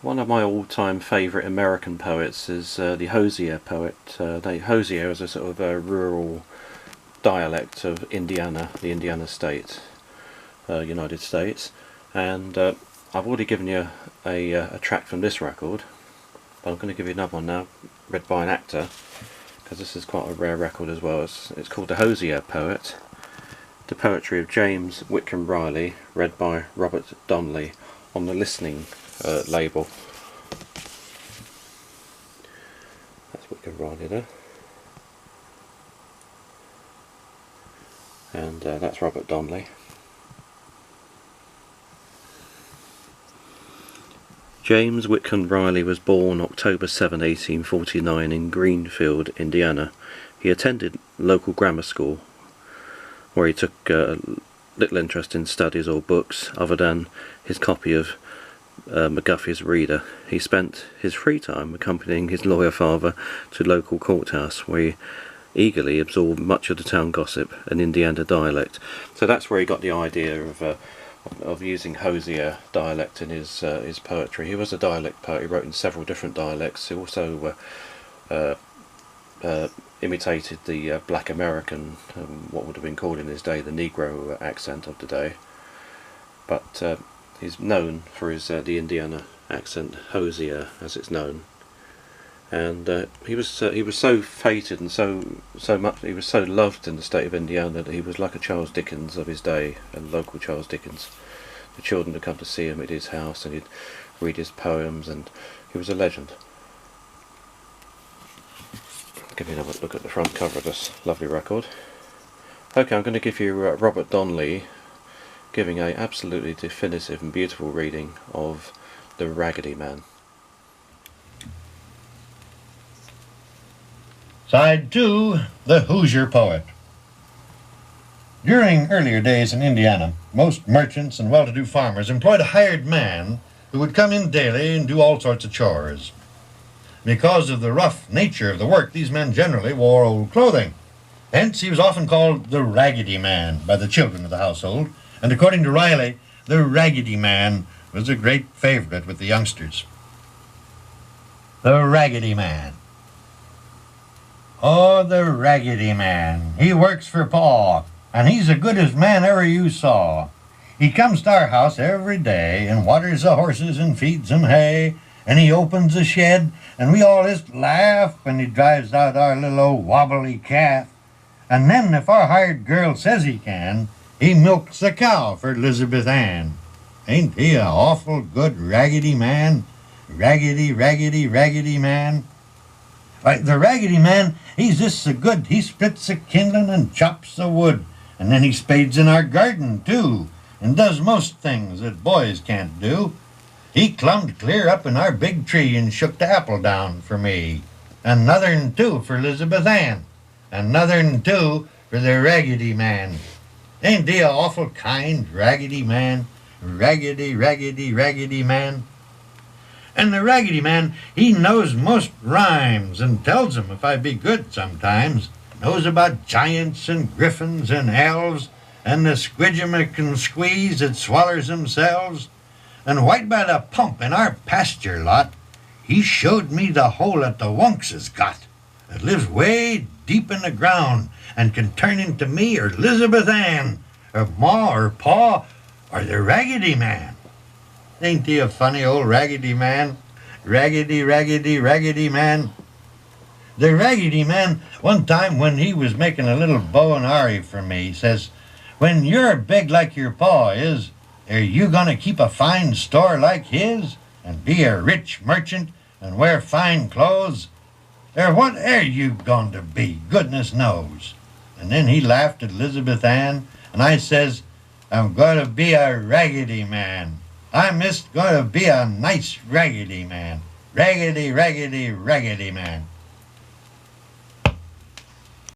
One of my all-time favourite American poets is the Hoosier Poet. Hoosier is a sort of a rural dialect of Indiana, the Indiana state, United States. And I've already given you a track from this record, but I'm going to give you another one now, read by an actor, because this is quite a rare record as well. It's called the Hoosier Poet, the poetry of James Whitcomb Riley, read by Robert Donley on the Listening label. That's Whitcomb Riley there, and that's Robert Donley. James Whitcomb Riley was born October 7, 1849 in Greenfield, Indiana. He attended local grammar school, where he took little interest in studies or books other than his copy of McGuffey's Reader. He spent his free time accompanying his lawyer father to local courthouse, where he eagerly absorbed much of the town gossip and Indiana dialect. So that's where he got the idea of using Hoosier dialect in his poetry. He was a dialect poet. He wrote in several different dialects. He also imitated the black American, what would have been called in his day the Negro accent of the day. But he's known for his the Indiana accent, Hoosier as it's known. And he was so fated and so much, he was so loved in the state of Indiana that he was like a Charles Dickens of his day, a local Charles Dickens. The children would come to see him at his house and he'd read his poems, and he was a legend. Give you another look at the front cover of this lovely record. Okay, I'm going to give you Robert Donley giving a absolutely definitive and beautiful reading of the Raggedy Man. Side 2, The Hoosier Poet. During earlier days in Indiana, most merchants and well-to-do farmers employed a hired man who would come in daily and do all sorts of chores. Because of the rough nature of the work, these men generally wore old clothing. Hence, he was often called the Raggedy Man by the children of the household, and according to Riley, the Raggedy Man was a great favorite with the youngsters. The Raggedy Man. Oh, the Raggedy Man. He works for Pa, and he's the goodest man ever you saw. He comes to our house every day and waters the horses and feeds them hay, and he opens the shed, and we all just laugh when he drives out our little old wobbly calf. And then if our hired girl says he can, he milks the cow for Elizabeth Ann. Ain't he a awful good Raggedy Man? Raggedy, raggedy, raggedy man. Why, the Raggedy Man, he's just so good. He splits the kindling and chops the wood, and then he spades in our garden, too, and does most things that boys can't do. He clumbed clear up in our big tree and shook the apple down for me. Another'n too for Elizabeth Ann. Another'n too for the Raggedy Man. Ain't he a awful kind Raggedy Man? Raggedy, raggedy, raggedy man. And the Raggedy Man, he knows most rhymes and tells 'em if I be good sometimes. Knows about giants and griffins and elves and the squidgemic and squeeze that swallers themselves. And right by the pump in our pasture lot, he showed me the hole that the Wunks has got. It lives way deep in the ground and can turn into me or Elizabeth Ann, or Ma or Pa, or the Raggedy Man. Ain't he a funny old Raggedy Man? Raggedy, raggedy, raggedy man. The Raggedy Man, one time when he was making a little bow and arrow for me, says, "When you're big like your pa is, are you going to keep a fine store like his, and be a rich merchant, and wear fine clothes? Or what are you going to be, goodness knows?" And then he laughed at Elizabeth Ann, and I says, "I'm going to be a Raggedy Man. I'm just going to be a nice Raggedy Man. Raggedy, raggedy, raggedy man."